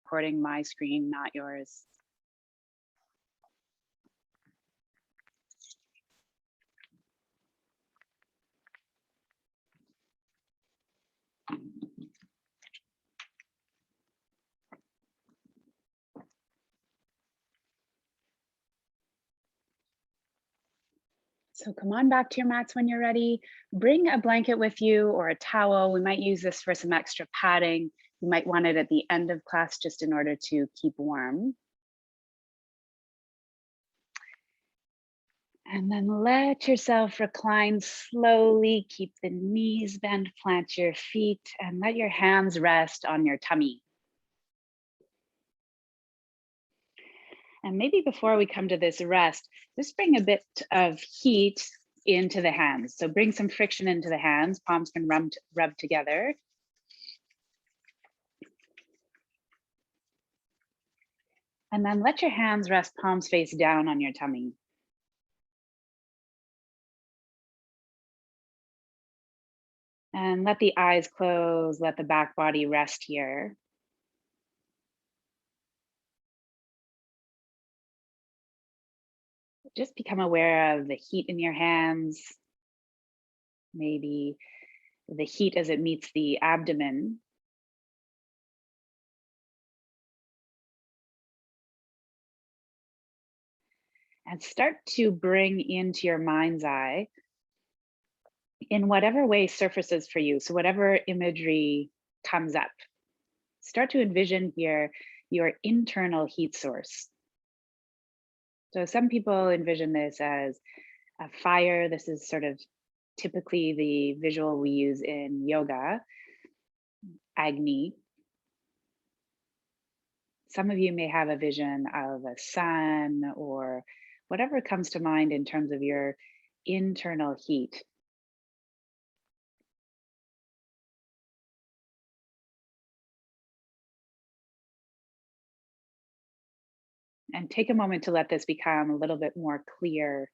recording my screen, not yours. So come on back to your mats when you're ready. Bring a blanket with you or a towel. We might use this for some extra padding. You might want it at the end of class just in order to keep warm. And then let yourself recline slowly. Keep the knees bent, plant your feet, and let your hands rest on your tummy. And maybe before we come to this rest, just bring a bit of heat into the hands. So bring some friction into the hands. Palms can rub together. And then let your hands rest palms face down on your tummy. And let the eyes close, let the back body rest here. Just become aware of the heat in your hands, maybe the heat as it meets the abdomen. And start to bring into your mind's eye, in whatever way surfaces for you, so whatever imagery comes up, start to envision here your internal heat source. So some people envision this as a fire. This is sort of typically the visual we use in yoga, Agni. Some of you may have a vision of a sun or whatever comes to mind in terms of your internal heat. And take a moment to let this become a little bit more clear,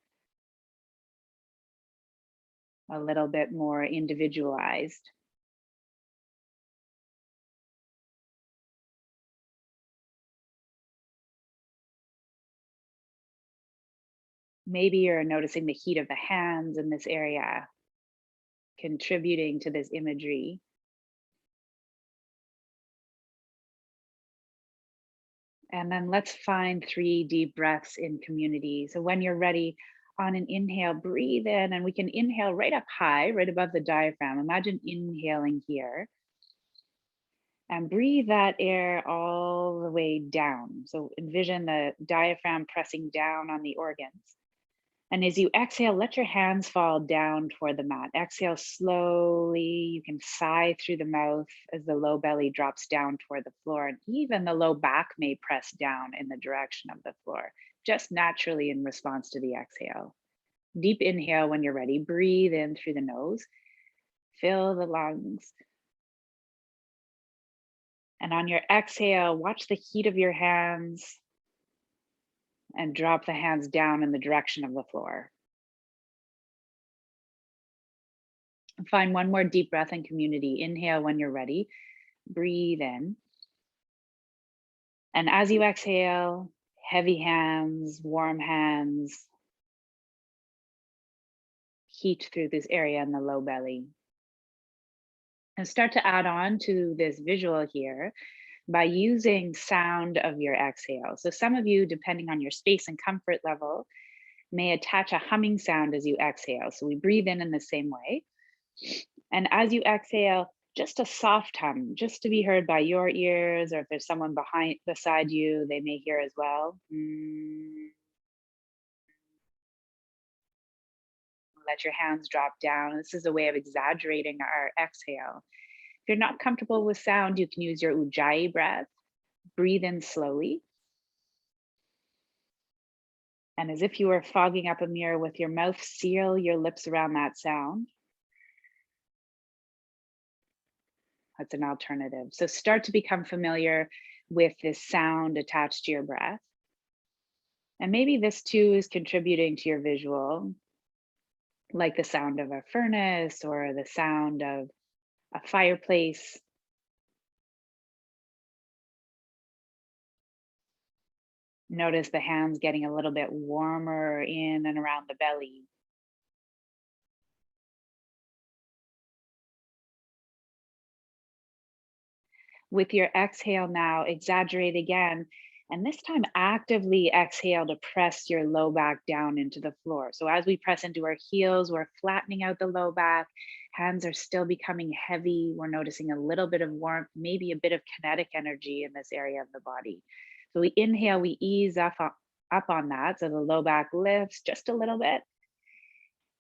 a little bit more individualized. Maybe you're noticing the heat of the hands in this area, contributing to this imagery. And then let's find 3 deep breaths in community. So when you're ready, on an inhale, breathe in, and we can inhale right up high, right above the diaphragm. Imagine inhaling here. And breathe that air all the way down. So envision the diaphragm pressing down on the organs. And as you exhale, let your hands fall down toward the mat. Exhale slowly. You can sigh through the mouth as the low belly drops down toward the floor. And even the low back may press down in the direction of the floor, just naturally in response to the exhale. Deep inhale when you're ready. Breathe in through the nose. Fill the lungs. And on your exhale, watch the heat of your hands and drop the hands down in the direction of the floor. Find one more deep breath in community. Inhale when you're ready. Breathe in. And as you exhale, heavy hands, warm hands, heat through this area in the low belly. And start to add on to this visual here by using sound of your exhale. So some of you, depending on your space and comfort level, may attach a humming sound as you exhale. So we breathe in the same way. And as you exhale, just a soft hum, just to be heard by your ears, or if there's someone beside you, they may hear as well. Let your hands drop down. This is a way of exaggerating our exhale. If you're not comfortable with sound, you can use your Ujjayi breath. Breathe in slowly. And as if you were fogging up a mirror with your mouth, seal your lips around that sound. That's an alternative. So start to become familiar with this sound attached to your breath. And maybe this too is contributing to your visual, like the sound of a furnace or the sound of a fireplace. Notice the hands getting a little bit warmer in and around the belly. With your exhale now, exaggerate again. And this time, actively exhale to press your low back down into the floor. So as we press into our heels, we're flattening out the low back. Hands are still becoming heavy. We're noticing a little bit of warmth, maybe a bit of kinetic energy in this area of the body. So we inhale, we ease up on that. So the low back lifts just a little bit.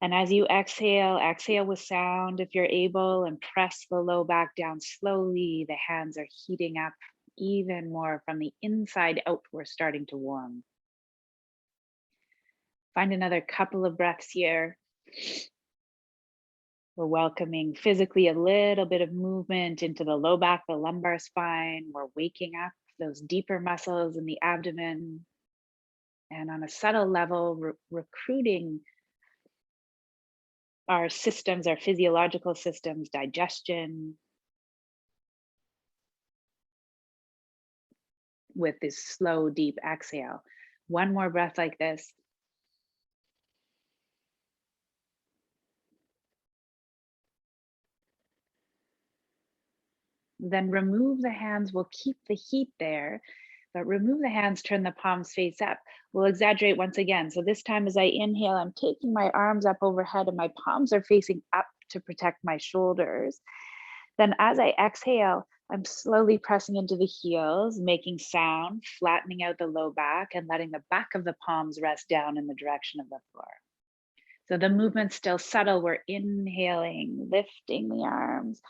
And as you exhale, exhale with sound if you're able, and press the low back down slowly. The hands are heating up even more from the inside out. We're starting to warm. Find another couple of breaths here. We're welcoming physically a little bit of movement into the low back, the lumbar spine. We're waking up those deeper muscles in the abdomen. And on a subtle level, recruiting our systems, our physiological systems, digestion, with this slow, deep exhale. One more breath like this. Then remove the hands. We'll keep the heat there, but remove the hands, turn the palms face up. We'll exaggerate once again. So this time as I inhale, I'm taking my arms up overhead and my palms are facing up to protect my shoulders. Then as I exhale, I'm slowly pressing into the heels, making sound, flattening out the low back and letting the back of the palms rest down in the direction of the floor. So the movement's still subtle. We're inhaling, lifting the arms,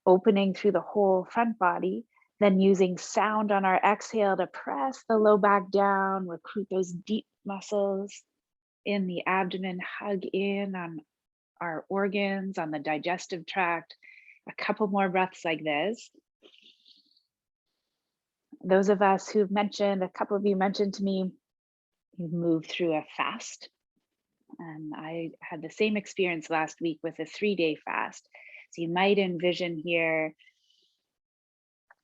opening through the whole front body, then using sound on our exhale to press the low back down, recruit those deep muscles in the abdomen, hug in on our organs, on the digestive tract. A couple more breaths like this. Those of us who've mentioned, a couple of you mentioned to me, you've moved through a fast. And I had the same experience last week with a 3-day fast. So you might envision here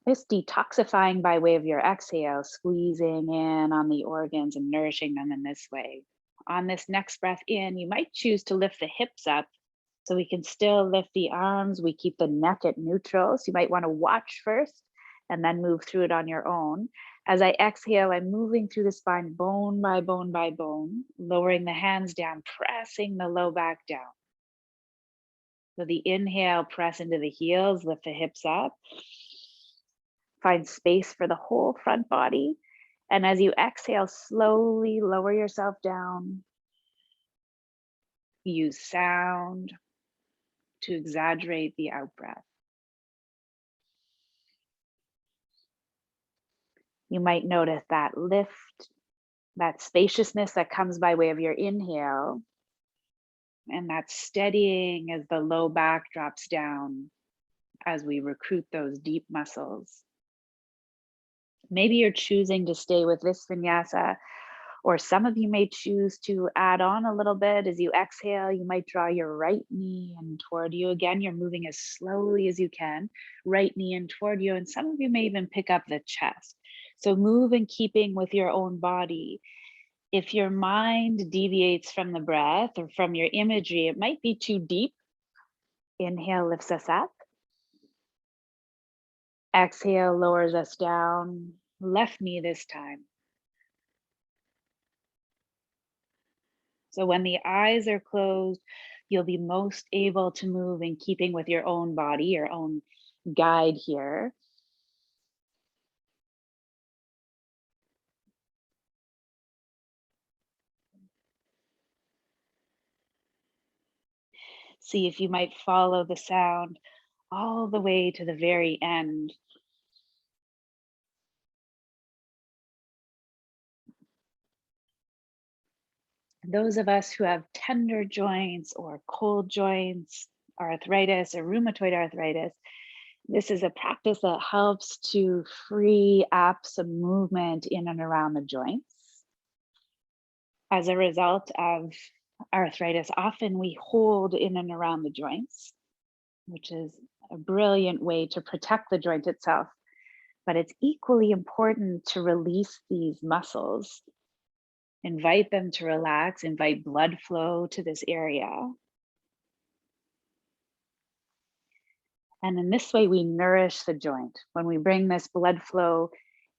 this detoxifying by way of your exhale, squeezing in on the organs and nourishing them in this way. On this next breath in, you might choose to lift the hips up so we can still lift the arms. We keep the neck at neutral. So you might want to watch first and then move through it on your own. As I exhale, I'm moving through the spine bone by bone by bone, lowering the hands down, pressing the low back down. So the inhale, press into the heels, lift the hips up. Find space for the whole front body. And as you exhale, slowly lower yourself down. Use sound to exaggerate the out breath. You might notice that lift, that spaciousness that comes by way of your inhale, and that steadying as the low back drops down as we recruit those deep muscles. Maybe you're choosing to stay with this vinyasa, or some of you may choose to add on a little bit. As you exhale, you might draw your right knee in toward you. Again, you're moving as slowly as you can, right knee in toward you. And some of you may even pick up the chest. So move in keeping with your own body. If your mind deviates from the breath or from your imagery, it might be too deep. Inhale lifts us up. Exhale lowers us down. Left knee this time. So when the eyes are closed, you'll be most able to move in keeping with your own body, your own guide here. See if you might follow the sound all the way to the very end. Those of us who have tender joints or cold joints, arthritis or rheumatoid arthritis, this is a practice that helps to free up some movement in and around the joints. As a result of arthritis, often we hold in and around the joints, which is a brilliant way to protect the joint itself. But it's equally important to release these muscles, invite them to relax, invite blood flow to this area. And in this way, we nourish the joint. When we bring this blood flow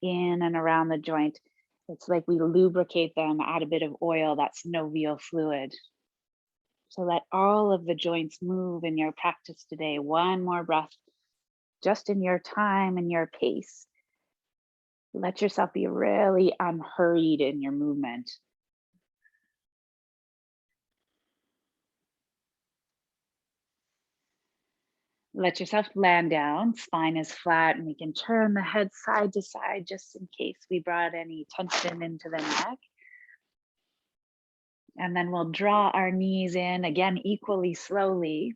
in and around the joint, it's like we lubricate them, add a bit of oil, that's synovial fluid. So let all of the joints move in your practice today. One more breath, just in your time and your pace. Let yourself be really unhurried in your movement. Let yourself land down, spine is flat, and we can turn the head side to side just in case we brought any tension into the neck. And then we'll draw our knees in again, equally slowly.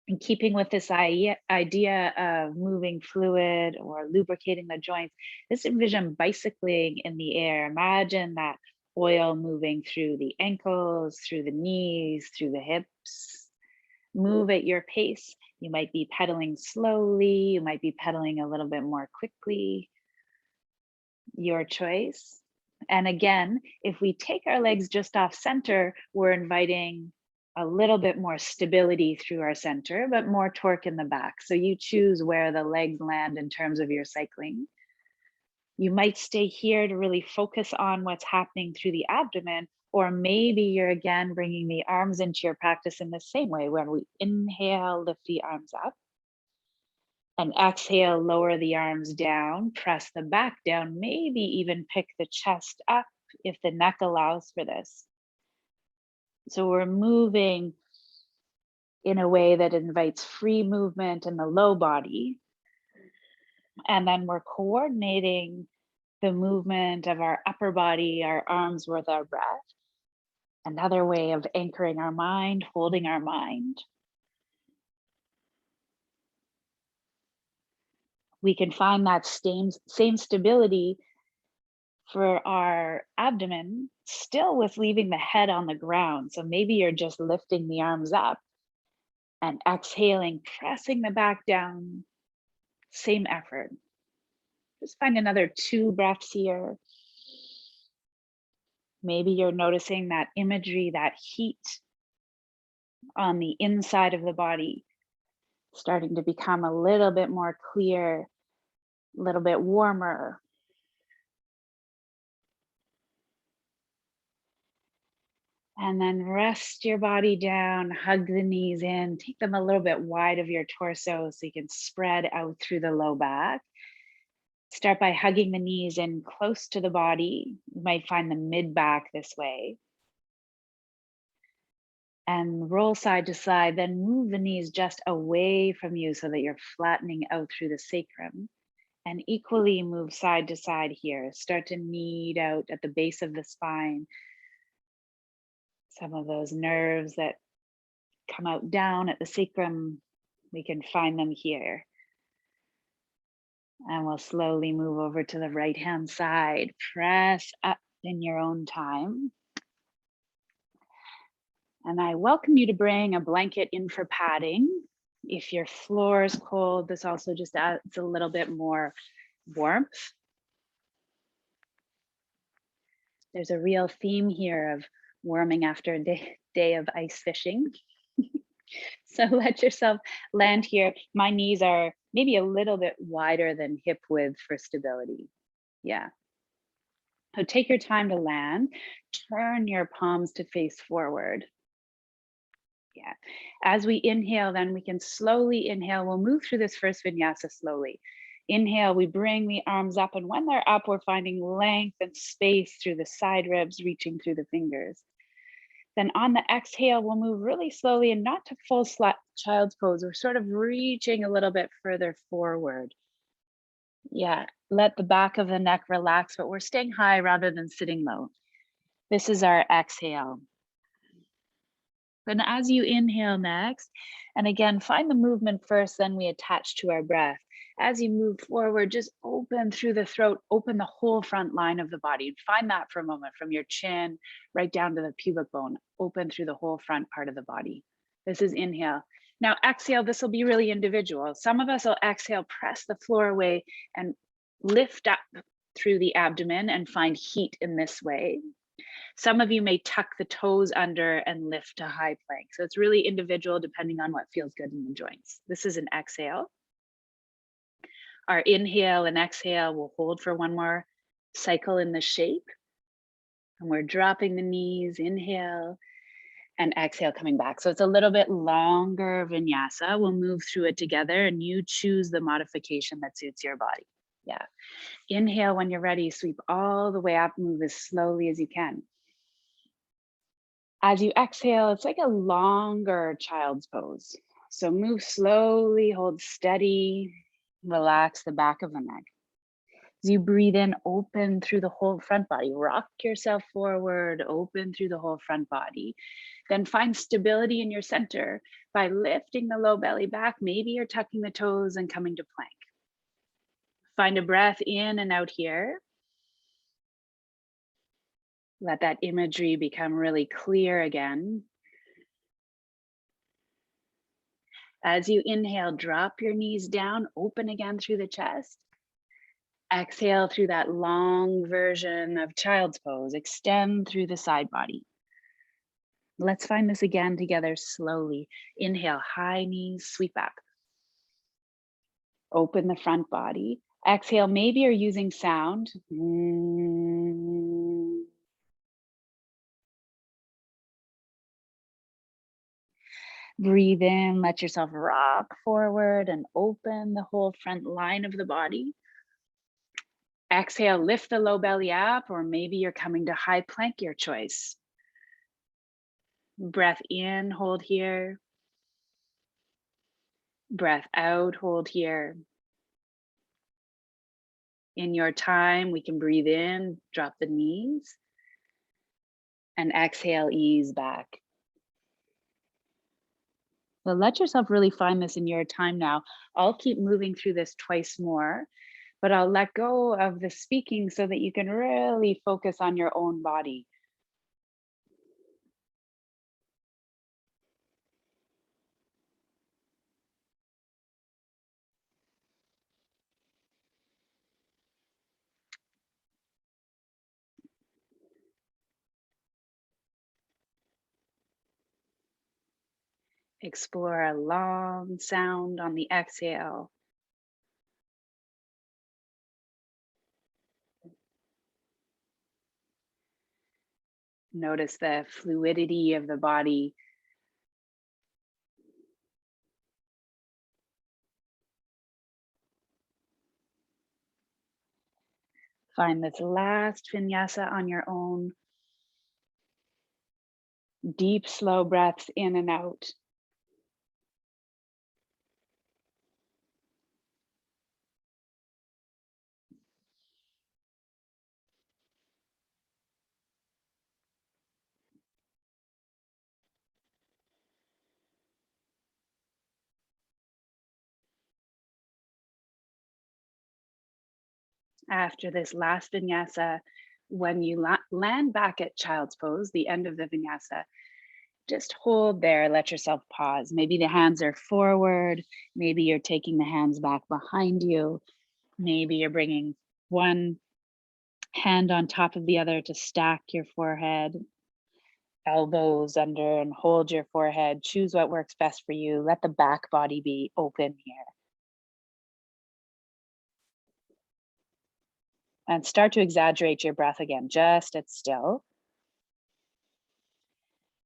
And keeping with this idea of moving fluid or lubricating the joints, just envision bicycling in the air. Imagine that oil moving through the ankles, through the knees, through the hips. Move at your pace. You might be pedaling slowly, you might be pedaling a little bit more quickly. Your choice. And again, if we take our legs just off center, we're inviting a little bit more stability through our center, but more torque in the back. So you choose where the legs land in terms of your cycling. You might stay here to really focus on what's happening through the abdomen, or maybe you're again bringing the arms into your practice in the same way, where we inhale, lift the arms up, and exhale, lower the arms down, press the back down, maybe even pick the chest up if the neck allows for this. So we're moving in a way that invites free movement in the low body. And then we're coordinating the movement of our upper body, our arms with our breath. Another way of anchoring our mind, holding our mind. We can find that same stability for our abdomen, still with leaving the head on the ground. So maybe you're just lifting the arms up and exhaling, pressing the back down, same effort. Just find another 2 breaths here. Maybe you're noticing that imagery, that heat on the inside of the body, starting to become a little bit more clear, a little bit warmer. And then rest your body down, hug the knees in, take them a little bit wide of your torso so you can spread out through the low back. Start by hugging the knees in close to the body. You might find the mid back this way. And roll side to side, then move the knees just away from you so that you're flattening out through the sacrum. And equally move side to side here. Start to knead out at the base of the spine. Some of those nerves that come out down at the sacrum, we can find them here. And we'll slowly move over to the right-hand side. Press up in your own time. And I welcome you to bring a blanket in for padding. If your floor is cold, this also just adds a little bit more warmth. There's a real theme here of warming after a day of ice fishing. So let yourself land here. My knees are maybe a little bit wider than hip width for stability. Yeah. So take your time to land. Turn your palms to face forward. Yeah. As we inhale, then we can slowly inhale. We'll move through this first vinyasa slowly. Inhale, we bring the arms up, and when they're up, we're finding length and space through the side ribs, reaching through the fingers. Then on the exhale, we'll move really slowly and not to full child's pose. We're sort of reaching a little bit further forward. Yeah, let the back of the neck relax, but we're staying high rather than sitting low. This is our exhale. And as you inhale next, and again, find the movement first, then we attach to our breath. As you move forward, just open through the throat, open the whole front line of the body. And find that for a moment, from your chin right down to the pubic bone, open through the whole front part of the body. This is inhale. Now exhale, this will be really individual. Some of us will exhale, press the floor away and lift up through the abdomen and find heat in this way. Some of you may tuck the toes under and lift to high plank. So it's really individual depending on what feels good in the joints. This is an exhale. Our inhale and exhale, we'll hold for one more cycle in the shape. And we're dropping the knees, inhale and exhale, coming back. So it's a little bit longer vinyasa. We'll move through it together and you choose the modification that suits your body. Yeah. Inhale when you're ready, sweep all the way up, move as slowly as you can. As you exhale, it's like a longer child's pose. So move slowly, hold steady, relax the back of the neck. As you breathe in, open through the whole front body. Rock yourself forward, open through the whole front body. Then find stability in your center by lifting the low belly back. Maybe you're tucking the toes and coming to plank. Find a breath in and out here. Let that imagery become really clear again. As you inhale, drop your knees down, open again through the chest. Exhale through that long version of child's pose. Extend through the side body. Let's find this again together slowly. Inhale, high knees, sweep up. Open the front body. Exhale, maybe you're using sound. Breathe in, let yourself rock forward and open the whole front line of the body. Exhale, lift the low belly up, or maybe you're coming to high plank, your choice. Breath in, hold here. Breath out, hold here. In your time, we can breathe in, drop the knees, and exhale, ease back. So let yourself really find this in your time now. I'll keep moving through this twice more, but I'll let go of the speaking so that you can really focus on your own body. Explore a long sound on the exhale. Notice the fluidity of the body. Find this last vinyasa on your own. Deep, slow breaths in and out. After this last vinyasa, when you land back at child's pose, the end of the vinyasa, just hold there, let yourself pause. Maybe the hands are forward, maybe you're taking the hands back behind you, maybe you're bringing one hand on top of the other to stack your forehead, elbows under and hold your forehead. Choose what works best for you. Let the back body be open here. And start to exaggerate your breath again, just at still.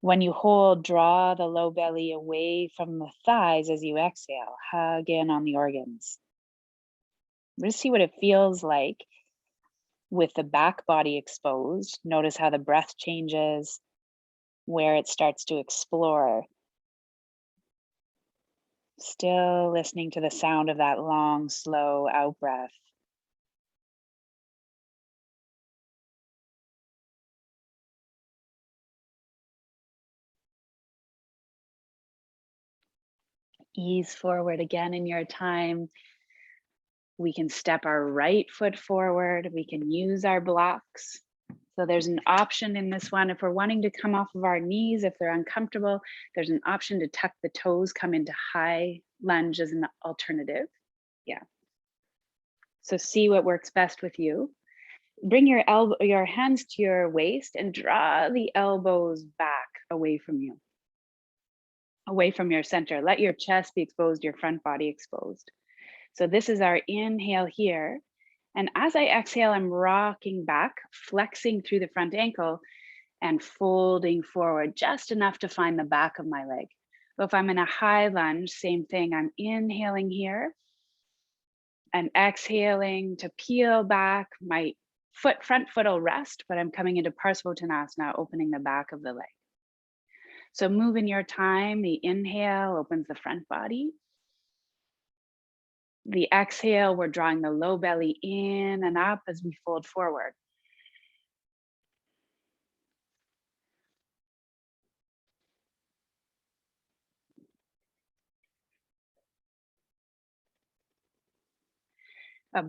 When you hold, draw the low belly away from the thighs as you exhale. Hug in on the organs. Just see what it feels like with the back body exposed. Notice how the breath changes, where it starts to explore. Still listening to the sound of that long, slow out breath. Ease forward again in your time. We can step our right foot forward. We can use our blocks. So there's an option in this one. If we're wanting to come off of our knees, if they're uncomfortable, there's an option to tuck the toes, come into high lunge as an alternative. Yeah. So see what works best with you. Bring your hands to your waist and draw the elbows back away from you, away from your center. Let your chest be exposed, your front body exposed. So this is our inhale here. And as I exhale, I'm rocking back, flexing through the front ankle and folding forward just enough to find the back of my leg. So if I'm in a high lunge, same thing. I'm inhaling here and exhaling to peel back. My front foot will rest, but I'm coming into Parsvottanasana, opening the back of the leg. So move in your time. The inhale opens the front body. The exhale, we're drawing the low belly in and up as we fold forward.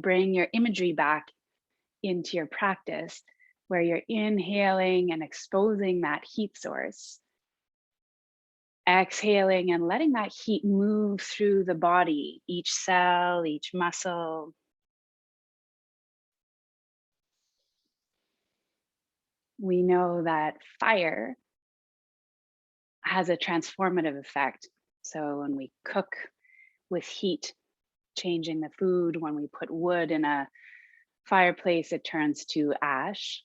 Bring your imagery back into your practice where you're inhaling and exposing that heat source. Exhaling and letting that heat move through the body, each cell, each muscle. We know that fire has a transformative effect. So when we cook with heat, changing the food, when we put wood in a fireplace, it turns to ash.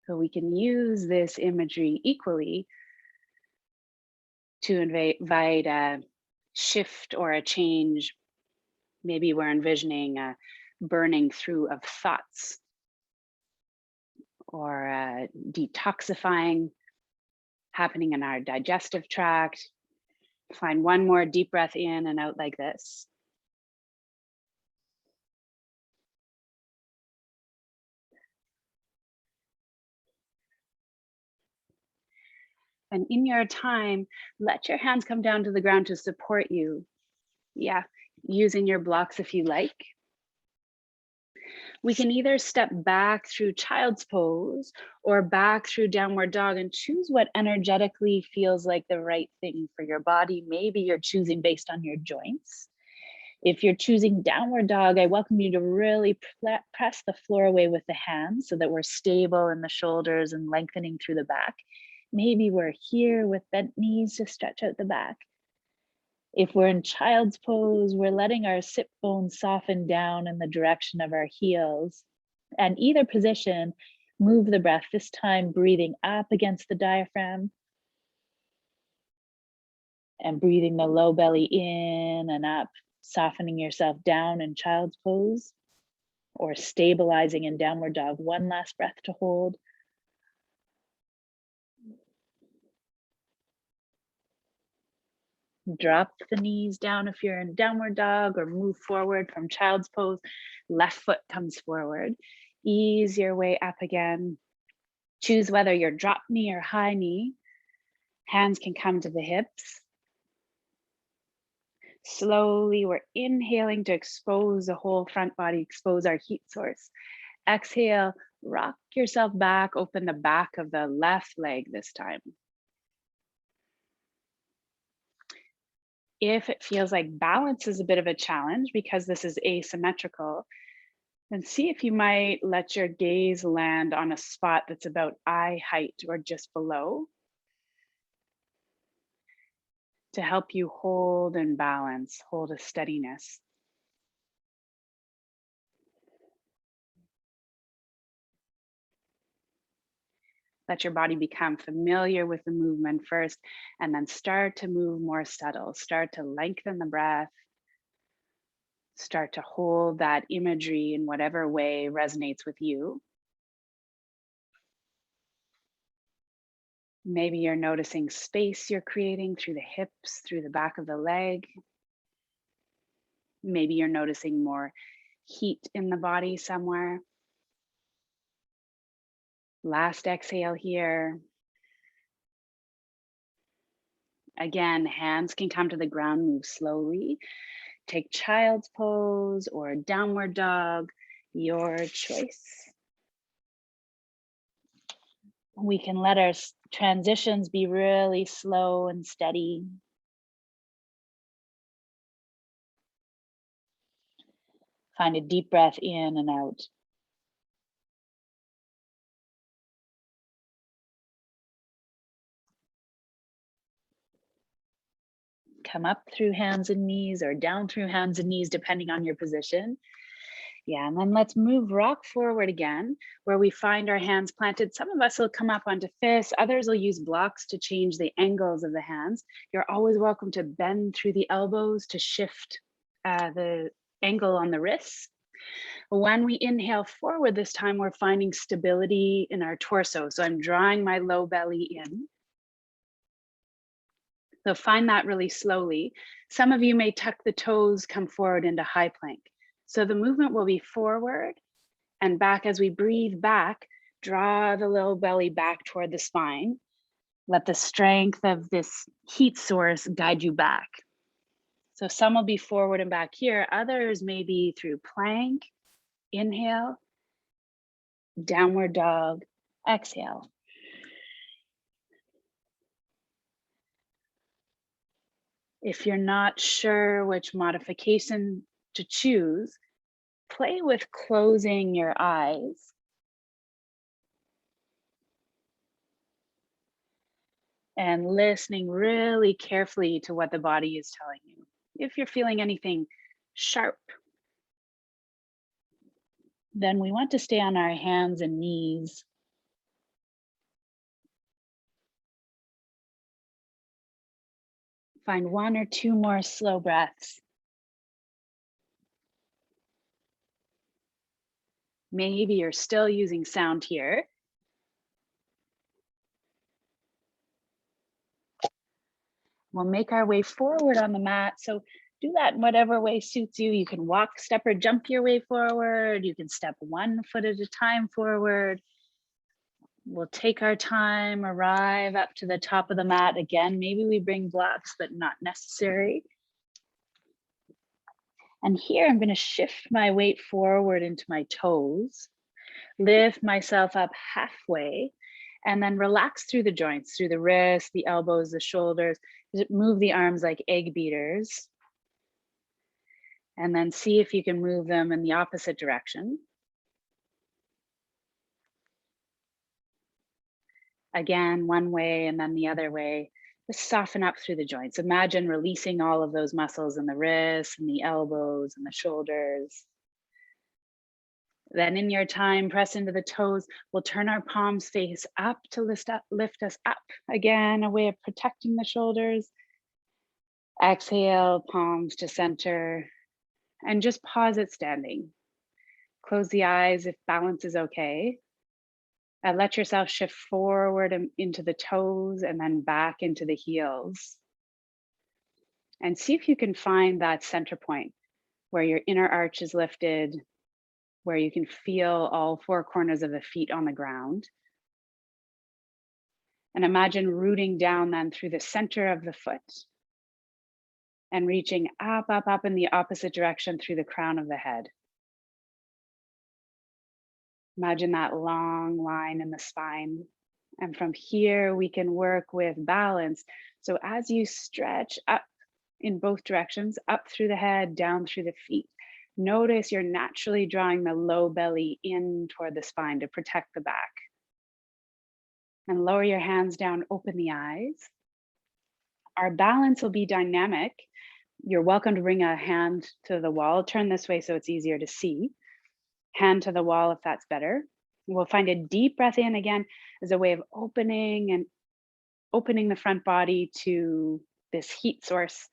So we can use this imagery equally to invite a shift or a change. Maybe we're envisioning a burning through of thoughts or detoxifying happening in our digestive tract. Find one more deep breath in and out like this. And in your time, let your hands come down to the ground to support you. Yeah, using your blocks if you like. We can either step back through child's pose or back through downward dog and choose what energetically feels like the right thing for your body. Maybe you're choosing based on your joints. If you're choosing downward dog, I welcome you to really press the floor away with the hands so that we're stable in the shoulders and lengthening through the back. Maybe we're here with bent knees to stretch out the back. If we're in child's pose, we're letting our sit bones soften down in the direction of our heels. And either position, move the breath, this time breathing up against the diaphragm and breathing the low belly in and up, softening yourself down in child's pose or stabilizing in downward dog. One last breath to hold. Drop the knees down if you're in downward dog or move forward from child's pose. Left foot comes forward. Ease your way up again. Choose whether you're drop knee or high knee. Hands can come to the hips. Slowly, we're inhaling to expose the whole front body, expose our heat source. Exhale, rock yourself back, open the back of the left leg this time. If it feels like balance is a bit of a challenge because this is asymmetrical, then see if you might let your gaze land on a spot that's about eye height or just below to help you hold and balance, hold a steadiness. Let your body become familiar with the movement first, and then start to move more subtle. Start to lengthen the breath. Start to hold that imagery in whatever way resonates with you. Maybe you're noticing space you're creating through the hips, through the back of the leg. Maybe you're noticing more heat in the body somewhere. Last exhale here. Again, hands can come to the ground, move slowly. Take child's pose or downward dog, your choice. We can let our transitions be really slow and steady. Find a deep breath in and out. Come up through hands and knees or down through hands and knees, depending on your position. Yeah, and then let's move rock forward again, where we find our hands planted. Some of us will come up onto fists, others will use blocks to change the angles of the hands. You're always welcome to bend through the elbows to shift the angle on the wrists. When we inhale forward this time, we're finding stability in our torso. So I'm drawing my low belly in. So find that really slowly. Some of you may tuck the toes, come forward into high plank. So the movement will be forward and back. As we breathe back, draw the low belly back toward the spine. Let the strength of this heat source guide you back. So some will be forward and back here. Others may be through plank, inhale, downward dog, exhale. If you're not sure which modification to choose, play with closing your eyes and listening really carefully to what the body is telling you. If you're feeling anything sharp, then we want to stay on our hands and knees. Find 1 or 2 more slow breaths. Maybe you're still using sound here. We'll make our way forward on the mat. So do that in whatever way suits you. You can walk, step, or jump your way forward. You can step 1 foot at a time forward. We'll take our time, arrive up to the top of the mat. Again, maybe we bring blocks, but not necessary. And here I'm going to shift my weight forward into my toes, lift myself up halfway, and then relax through the joints, through the wrists, the elbows, the shoulders. Move the arms like egg beaters. And then see if you can move them in the opposite direction. Again, one way and then the other way. Just soften up through the joints. Imagine releasing all of those muscles in the wrists and the elbows and the shoulders. Then in your time, press into the toes. We'll turn our palms face up to lift us up. Again, a way of protecting the shoulders. Exhale, palms to center, and just pause at standing. Close the eyes if balance is okay. And let yourself shift forward and into the toes and then back into the heels. And see if you can find that center point where your inner arch is lifted, where you can feel all 4 corners of the feet on the ground. And imagine rooting down then through the center of the foot and reaching up, up, up in the opposite direction through the crown of the head. Imagine that long line in the spine. And from here, we can work with balance. So as you stretch up in both directions, up through the head, down through the feet, notice you're naturally drawing the low belly in toward the spine to protect the back. And lower your hands down, open the eyes. Our balance will be dynamic. You're welcome to bring a hand to the wall. Turn this way so it's easier to see. Hand to the wall if that's better. We'll find a deep breath in again as a way of opening the front body to this heat source.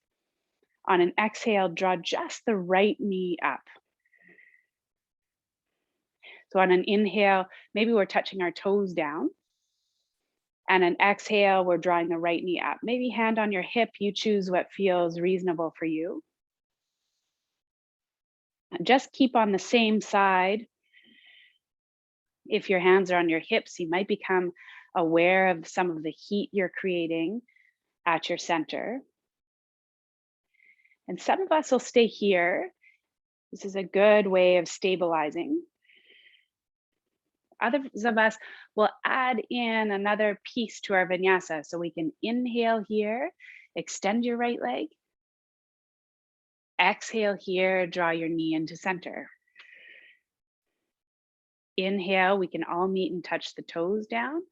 On an exhale, draw just the right knee up. So on an inhale, maybe we're touching our toes down. And an exhale, we're drawing the right knee up. Maybe hand on your hip, you choose what feels reasonable for you. Just keep on the same side. If your hands are on your hips, you might become aware of some of the heat you're creating at your center. And some of us will stay here. This is a good way of stabilizing. Others of us will add in another piece to our vinyasa. So we can inhale here, extend your right leg. Exhale here, draw your knee into center. Inhale, we can all meet and touch the toes down.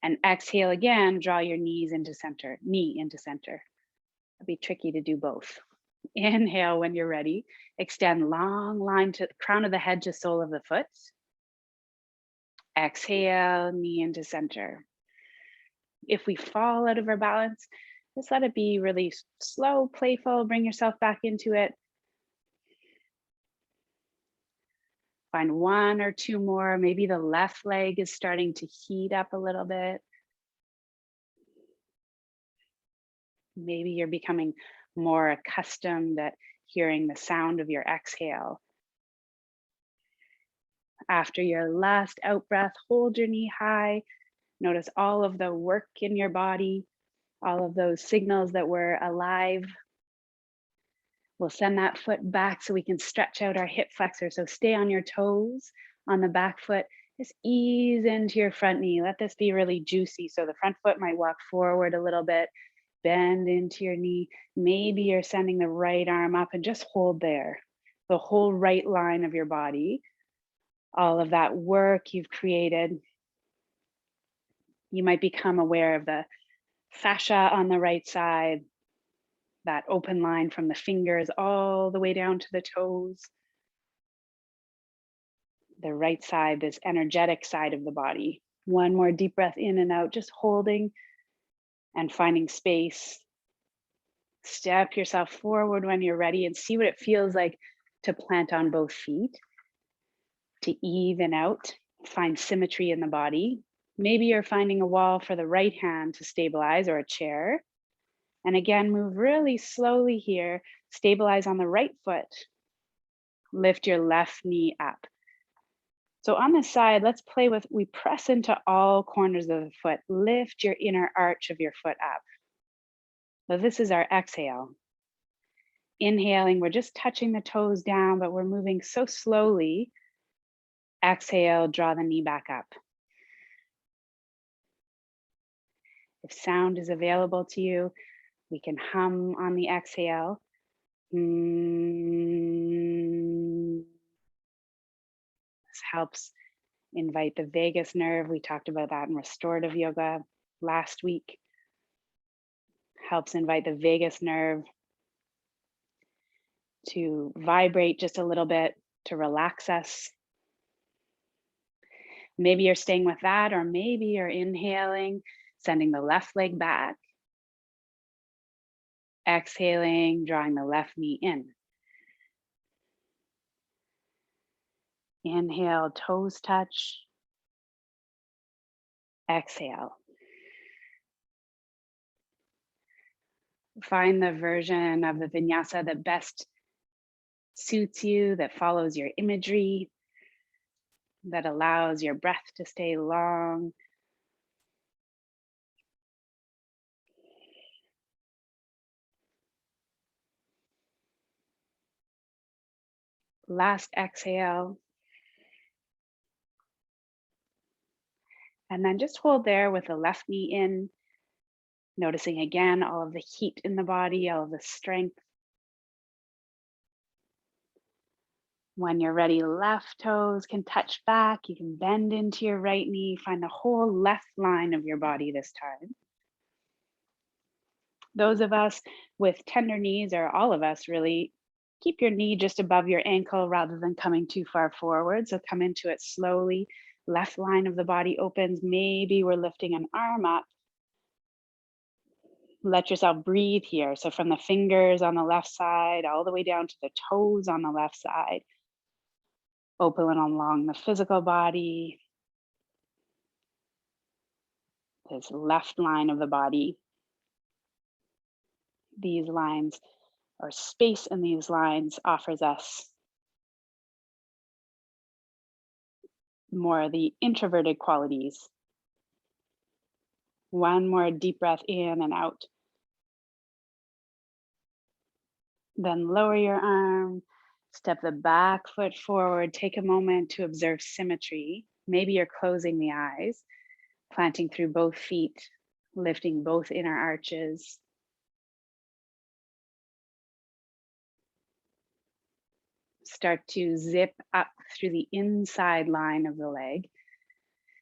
And exhale again, draw your knee into center. It'd be tricky to do both. Inhale when you're ready. Extend long line to the crown of the head to sole of the foot. Exhale, knee into center. If we fall out of our balance, just let it be really slow, playful. Bring yourself back into it. Find one or two more. Maybe the left leg is starting to heat up a little bit. Maybe you're becoming more accustomed at hearing the sound of your exhale. After your last out breath, hold your knee high. Notice all of the work in your body, all of those signals that we're alive. We'll send that foot back so we can stretch out our hip flexor. So stay on your toes on the back foot. Just ease into your front knee. Let this be really juicy. So the front foot might walk forward a little bit, bend into your knee. Maybe you're sending the right arm up and just hold there. The whole right line of your body, all of that work you've created. You might become aware of the fascia on the right side, that open line from the fingers all the way down to the toes. The right side, this energetic side of the body. One more deep breath in and out, just holding and finding space. Step yourself forward when you're ready and see what it feels like to plant on both feet, to even out, find symmetry in the body. Maybe you're finding a wall for the right hand to stabilize, or a chair. And again, move really slowly here. Stabilize on the right foot. Lift your left knee up. So on this side, let's play with, we press into all corners of the foot. Lift your inner arch of your foot up. So this is our exhale. Inhaling, we're just touching the toes down, but we're moving so slowly. Exhale, draw the knee back up. If sound is available to you, we can hum on the exhale. This helps invite the vagus nerve. We talked about that in restorative yoga last week. Helps invite the vagus nerve to vibrate just a little bit, to relax us. Maybe you're staying with that, or maybe you're inhaling, sending the left leg back. Exhaling, drawing the left knee in. Inhale, toes touch. Exhale. Find the version of the vinyasa that best suits you, that follows your imagery, that allows your breath to stay long. Last exhale. And then just hold there with the left knee in, noticing again all of the heat in the body, all of the strength. When you're ready, left toes can touch back. You can bend into your right knee, find the whole left line of your body this time. Those of us with tender knees, or all of us really, keep your knee just above your ankle rather than coming too far forward. So come into it slowly. Left line of the body opens. Maybe we're lifting an arm up. Let yourself breathe here. So from the fingers on the left side, all the way down to the toes on the left side. Open along the physical body. This left line of the body. These lines, or space in these lines, offers us more of the introverted qualities. One more deep breath in and out. Then lower your arm, step the back foot forward, take a moment to observe symmetry. Maybe you're closing the eyes, planting through both feet, lifting both inner arches. Start to zip up through the inside line of the leg.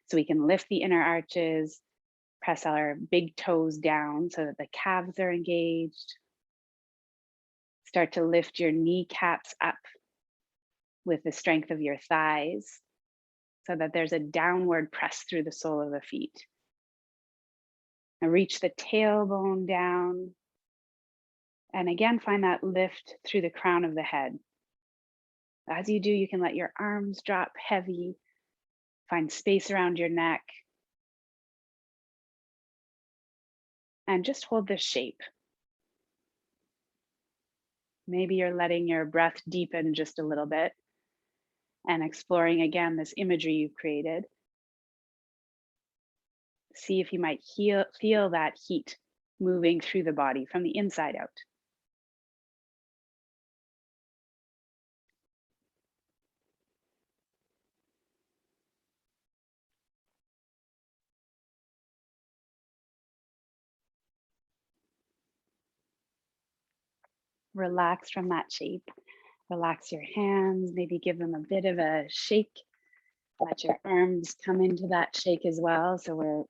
So we can lift the inner arches, press our big toes down so that the calves are engaged. Start to lift your kneecaps up with the strength of your thighs so that there's a downward press through the sole of the feet. And reach the tailbone down. And again, find that lift through the crown of the head. As you do, you can let your arms drop heavy, find space around your neck, and just hold this shape. Maybe you're letting your breath deepen just a little bit and exploring again this imagery you've created. See if you might feel that heat moving through the body from the inside out. Relax from that shape. Relax your hands, maybe give them a bit of a shake. Let your arms come into that shake as well. So we're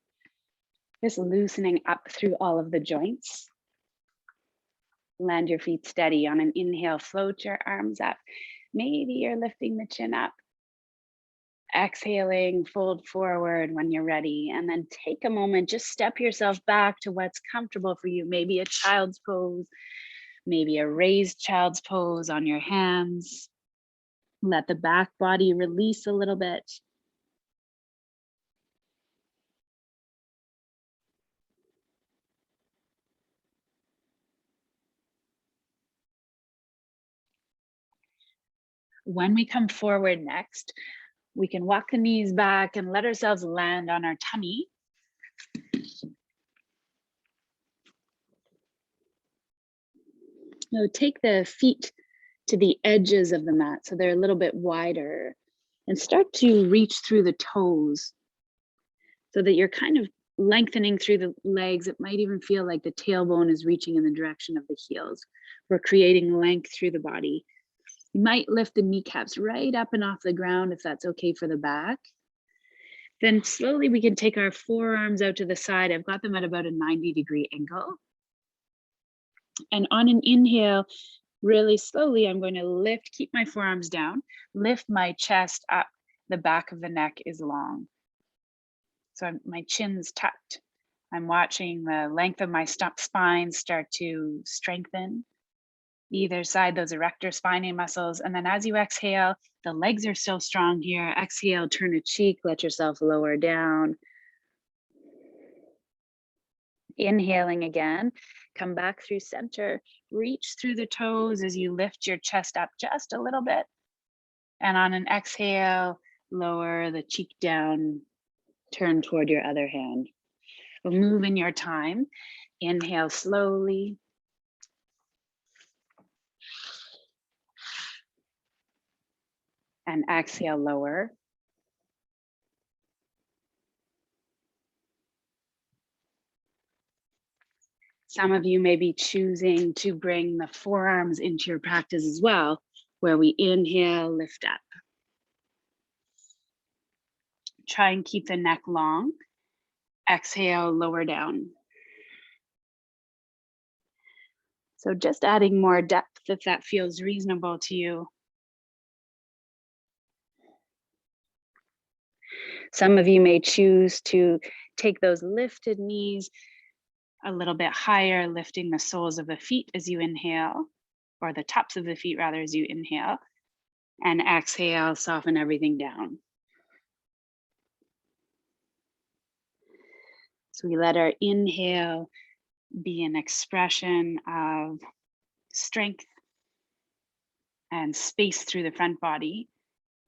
just loosening up through all of the joints. Land your feet steady. On an inhale, float your arms up. Maybe you're lifting the chin up. Exhaling, fold forward when you're ready. And then take a moment, just step yourself back to what's comfortable for you. Maybe a child's pose, maybe a raised child's pose on your hands. Let the back body release a little bit. When we come forward next, we can walk the knees back and let ourselves land on our tummy. Now take the feet to the edges of the mat so they're a little bit wider and start to reach through the toes so that you're kind of lengthening through the legs. It might even feel like the tailbone is reaching in the direction of the heels. We're creating length through the body. You might lift the kneecaps right up and off the ground if that's okay for the back. Then slowly we can take our forearms out to the side. I've got them at about a 90-degree angle. And on an inhale, really slowly, I'm going to lift, keep my forearms down, lift my chest up. The back of the neck is long. So my chin's tucked. I'm watching the length of my spine start to strengthen. Either side, those erector spinae muscles. And then as you exhale, the legs are still strong here. Exhale, turn a cheek, let yourself lower down. Inhaling again, come back through center, reach through the toes as you lift your chest up just a little bit. And on an exhale, lower the cheek down, turn toward your other hand. We'll move in your time. Inhale slowly. And exhale, lower. Some of you may be choosing to bring the forearms into your practice as well, where we inhale, lift up. Try and keep the neck long. Exhale, lower down. So just adding more depth if that feels reasonable to you. Some of you may choose to take those lifted knees a little bit higher, lifting the soles of the feet as you inhale, or the tops of the feet rather as you inhale, and exhale, soften everything down. So we let our inhale be an expression of strength and space through the front body.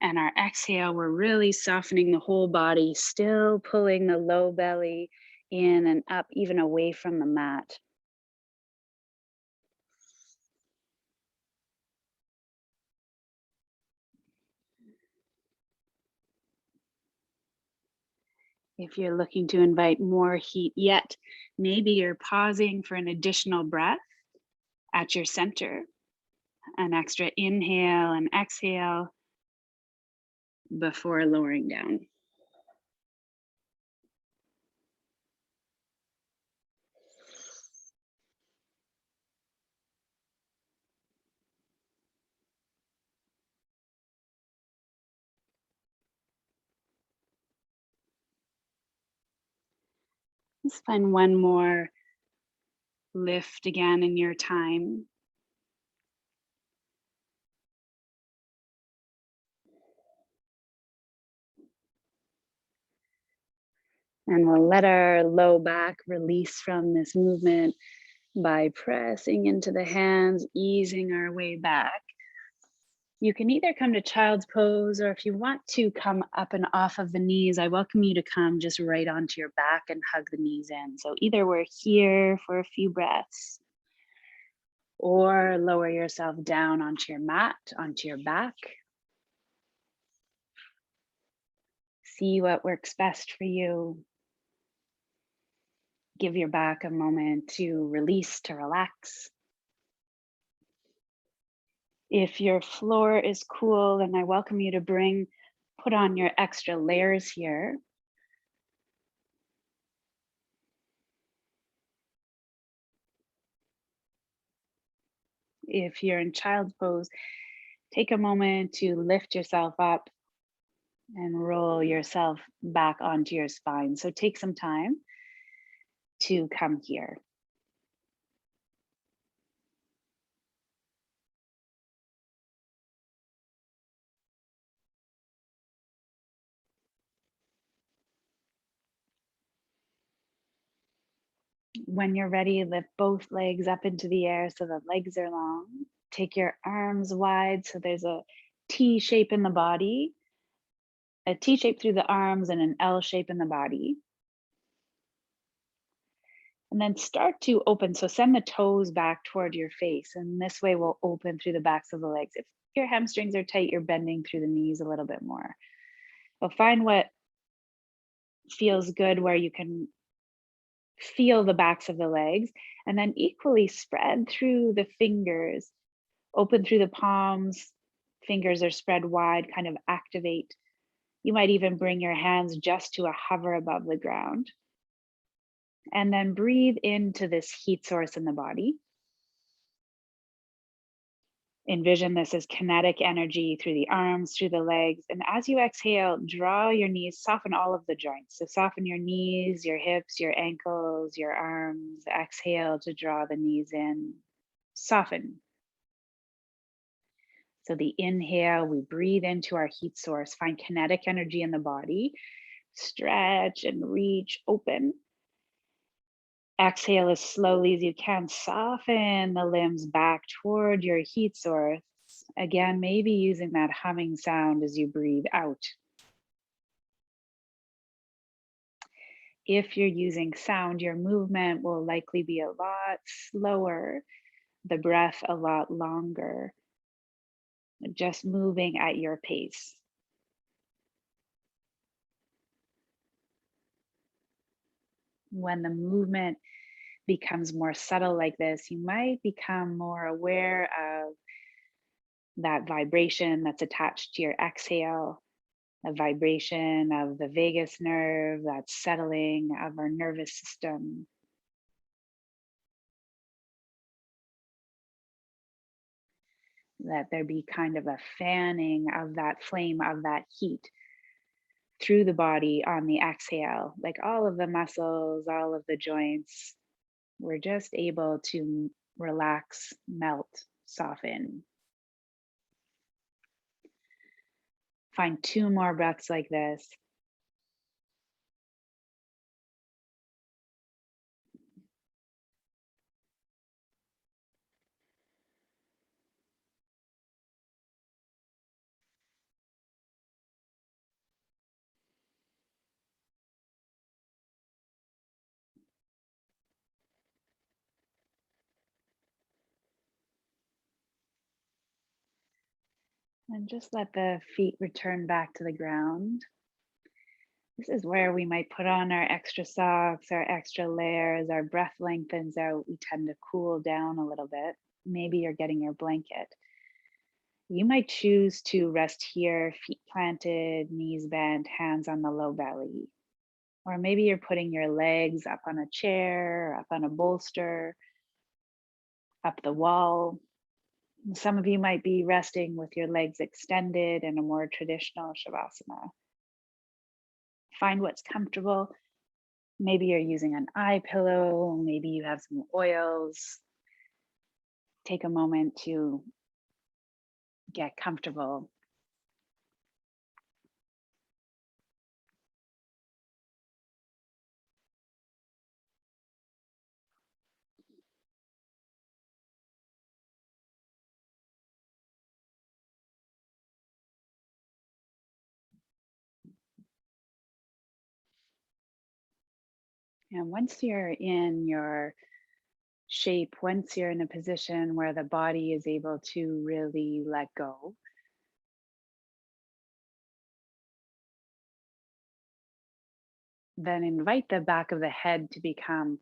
And our exhale, we're really softening the whole body, still pulling the low belly in and up, even away from the mat. If you're looking to invite more heat yet, maybe you're pausing for an additional breath at your center, an extra inhale and exhale before lowering down. Let's find one more lift again in your time. And we'll let our low back release from this movement by pressing into the hands, easing our way back. You can either come to child's pose, or if you want to come up and off of the knees, I welcome you to come just right onto your back and hug the knees in. So either we're here for a few breaths, or lower yourself down onto your mat, onto your back. See what works best for you. Give your back a moment to release, to relax. If your floor is cool, then I welcome you to put on your extra layers here. If you're in child's pose, take a moment to lift yourself up and roll yourself back onto your spine. So take some time to come here. When you're ready, lift both legs up into the air so the legs are long. Take your arms wide so there's a T shape in the body, a T shape through the arms and an L shape in the body. And then start to open. So send the toes back toward your face. And this way we'll open through the backs of the legs. If your hamstrings are tight, you're bending through the knees a little bit more. But find what feels good where you can feel the backs of the legs, and then equally spread through the fingers, open through the palms. Fingers are spread wide, kind of activate. You might even bring your hands just to a hover above the ground. And then breathe into this heat source in the body. Envision this as kinetic energy through the arms, through the legs. And as you exhale, draw your knees, soften all of the joints. So soften your knees, your hips, your ankles, your arms. Exhale to draw the knees in. Soften. So the inhale, we breathe into our heat source, find kinetic energy in the body, stretch and reach, open. Exhale as slowly as you can, soften the limbs back toward your heat source. Again, maybe using that humming sound as you breathe out. If you're using sound, your movement will likely be a lot slower, the breath a lot longer, just moving at your pace. When the movement becomes more subtle like this, you might become more aware of that vibration that's attached to your exhale, the vibration of the vagus nerve, that settling of our nervous system. That there be kind of a fanning of that flame, of that heat through the body on the exhale, like all of the muscles, all of the joints. We're just able to relax, melt, soften. Find two more breaths like this. And just let the feet return back to the ground. This is where we might put on our extra socks, our extra layers, our breath lengthens out. We tend to cool down a little bit. Maybe you're getting your blanket. You might choose to rest here, feet planted, knees bent, hands on the low belly. Or maybe you're putting your legs up on a chair, up on a bolster, up the wall. Some of you might be resting with your legs extended in a more traditional Shavasana. Find what's comfortable. Maybe you're using an eye pillow, maybe you have some oils. Take a moment to get comfortable. And once you're in your shape, once you're in a position where the body is able to really let go, then invite the back of the head to become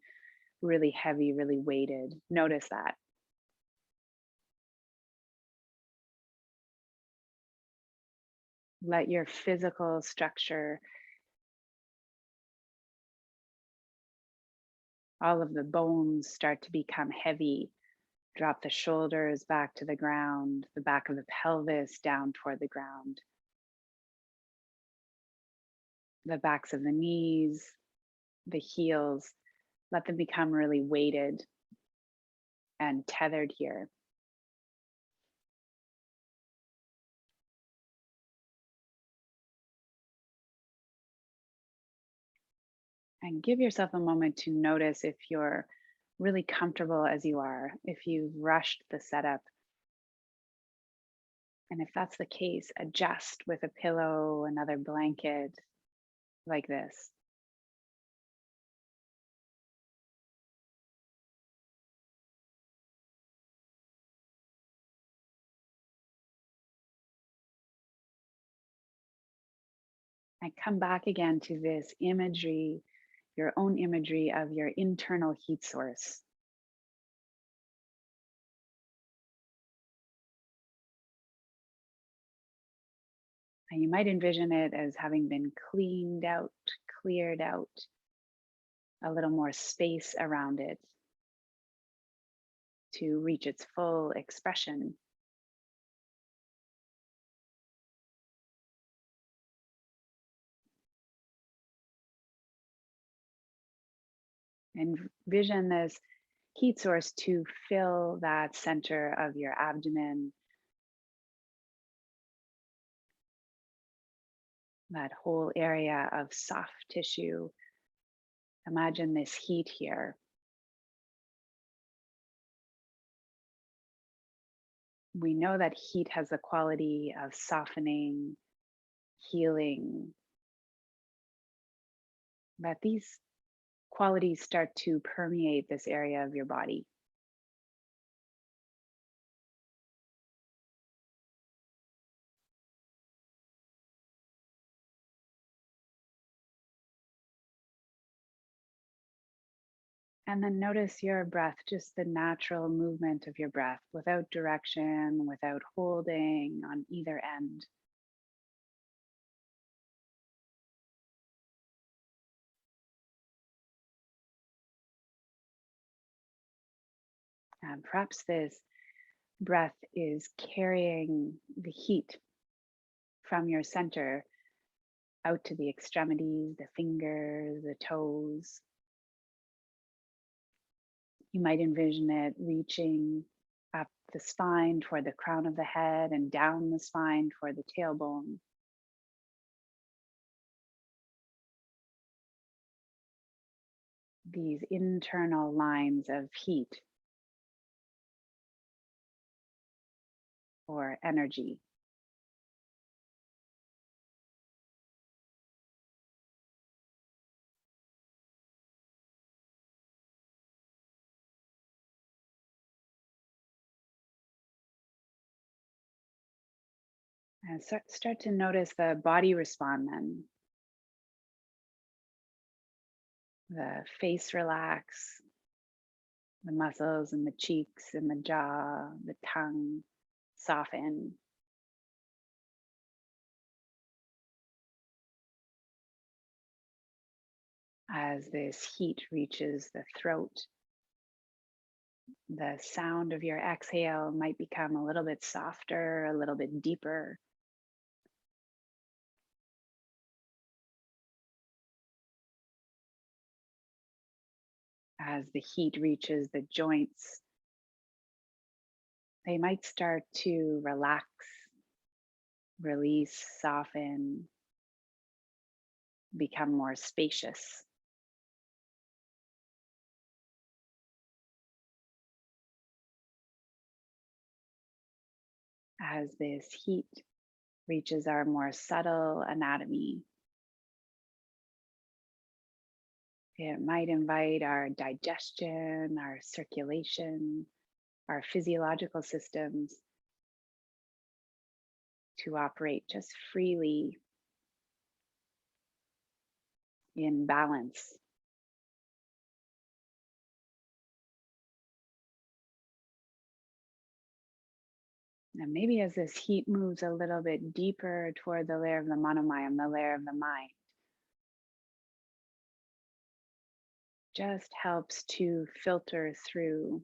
really heavy, really weighted. Notice that. Let your physical structure, all of the bones start to become heavy. Drop the shoulders back to the ground, the back of the pelvis down toward the ground, the backs of the knees, the heels. Let them become really weighted and tethered here. And give yourself a moment to notice if you're really comfortable as you are, if you've rushed the setup. And if that's the case, adjust with a pillow, another blanket, like this. And come back again to this imagery, your own imagery of your internal heat source. And you might envision it as having been cleaned out, cleared out, a little more space around it to reach its full expression. Envision this heat source to fill that center of your abdomen, that whole area of soft tissue. Imagine this heat here. We know that heat has the quality of softening, healing, that these qualities start to permeate this area of your body. And then notice your breath, just the natural movement of your breath without direction, without holding on either end. And perhaps this breath is carrying the heat from your center out to the extremities, the fingers, the toes. You might envision it reaching up the spine toward the crown of the head and down the spine toward the tailbone. These internal lines of heat or energy. And start to notice the body respond then. The face relax, the muscles in the cheeks and the jaw, the tongue soften as this heat reaches the throat. The sound of your exhale might become a little bit softer, a little bit deeper as the heat reaches the joints. They might start to relax, release, soften, become more spacious as this heat reaches our more subtle anatomy. It might invite our digestion, our circulation, our physiological systems to operate just freely in balance. And maybe as this heat moves a little bit deeper toward the layer of the monomayam, the layer of the mind, just helps to filter through,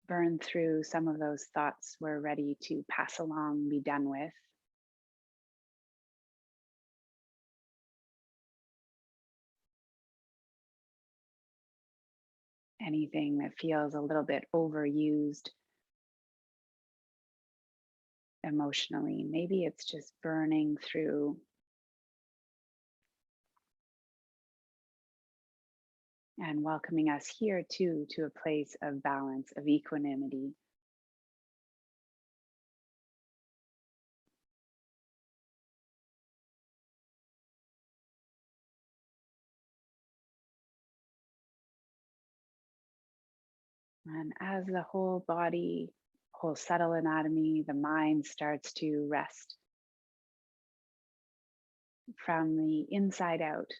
burn through some of those thoughts we're ready to pass along, be done with. Anything that feels a little bit overused emotionally, maybe it's just burning through and welcoming us here too to a place of balance, of equanimity. And as the whole body, whole subtle anatomy, the mind starts to rest from the inside out.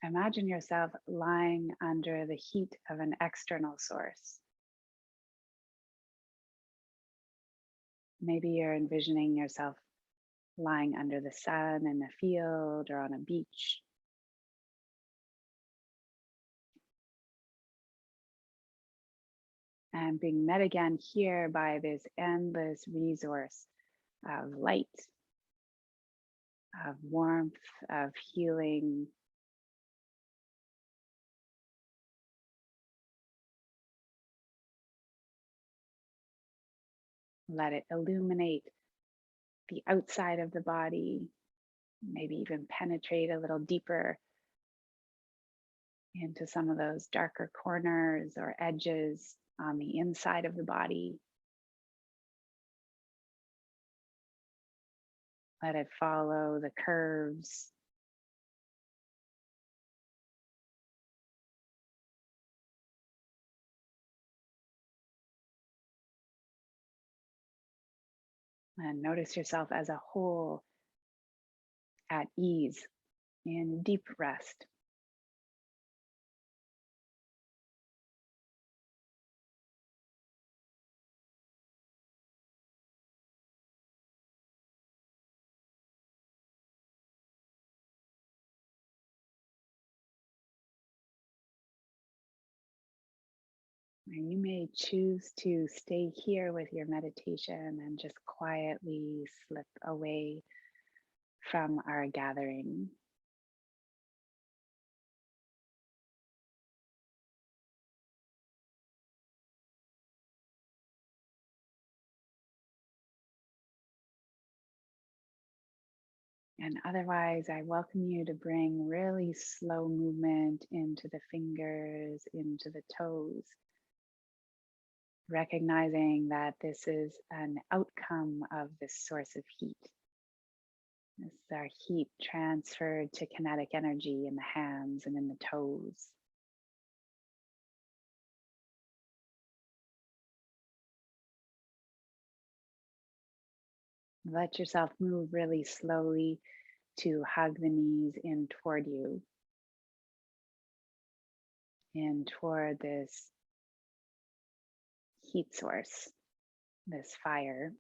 Imagine yourself lying under the heat of an external source. Maybe you're envisioning yourself lying under the sun in a field or on a beach. And being met again here by this endless resource of light, of warmth, of healing. Let it illuminate the outside of the body, maybe even penetrate a little deeper into some of those darker corners or edges on the inside of the body. Let it follow the curves. And notice yourself as a whole at ease in deep rest. And you may choose to stay here with your meditation and just quietly slip away from our gathering. And otherwise, I welcome you to bring really slow movement into the fingers, into the toes, recognizing that this is an outcome of this source of heat. This is our heat transferred to kinetic energy in the hands and in the toes. Let yourself move really slowly to hug the knees in toward you, in toward this heat source, this fire.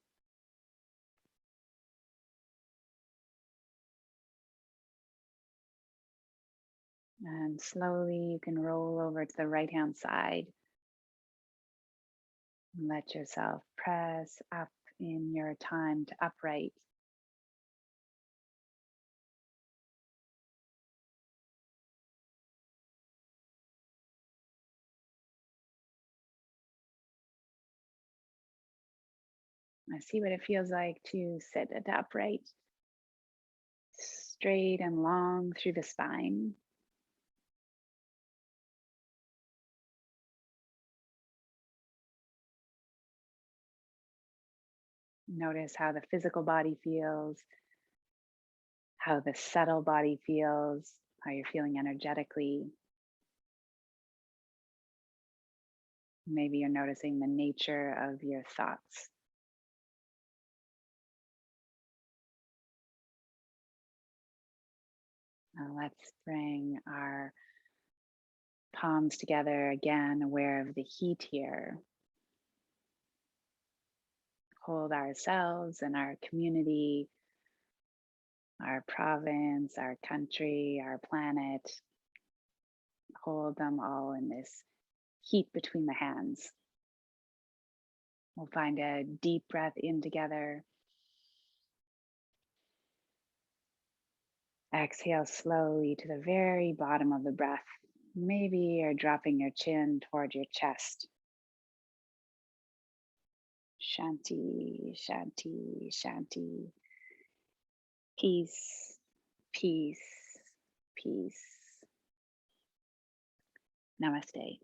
And slowly you can roll over to the right hand side and let yourself press up in your time to upright. I see what it feels like to sit at upright, straight and long through the spine. Notice how the physical body feels, how the subtle body feels, how you're feeling energetically. Maybe you're noticing the nature of your thoughts. Let's bring our palms together again, aware of the heat here. Hold ourselves and our community, our province, our country, our planet. Hold them all in this heat between the hands. We'll find a deep breath in together. Exhale slowly to the very bottom of the breath. Maybe you're dropping your chin toward your chest. Shanti, shanti, shanti. Peace, peace, peace. Namaste.